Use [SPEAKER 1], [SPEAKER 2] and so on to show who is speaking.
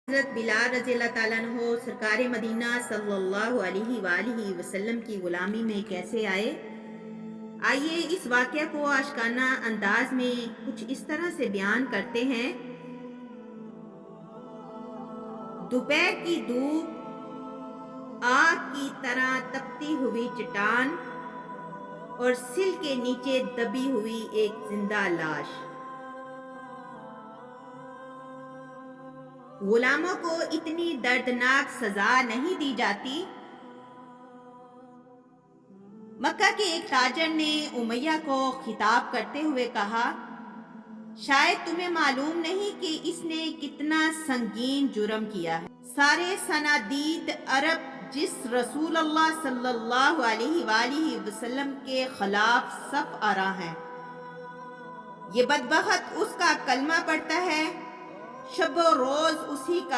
[SPEAKER 1] حضرت بلال رضی اللہ تعالیٰ عنہ سرکار مدینہ صلی اللہ علیہ وآلہ وسلم کی غلامی میں کیسے آئے؟ آئیے اس واقعہ کو آشکارانہ انداز میں کچھ اس طرح سے بیان کرتے ہیں۔ دوپہر کی دھوپ، آگ کی طرح تپتی ہوئی چٹان اور سل کے نیچے دبی ہوئی ایک زندہ لاش۔ غلاموں کو اتنی دردناک سزا نہیں دی جاتی۔ مکہ کے ایک تاجر نے امیہ کو خطاب کرتے ہوئے کہا، شاید تمہیں معلوم نہیں کہ اس نے کتنا سنگین جرم کیا ہے۔ سارے صنادید عرب جس رسول اللہ صلی اللہ علیہ وآلہ وسلم کے خلاف صف آرا ہیں، یہ بدبخت اس کا کلمہ پڑھتا ہے، شب و روز اسی کا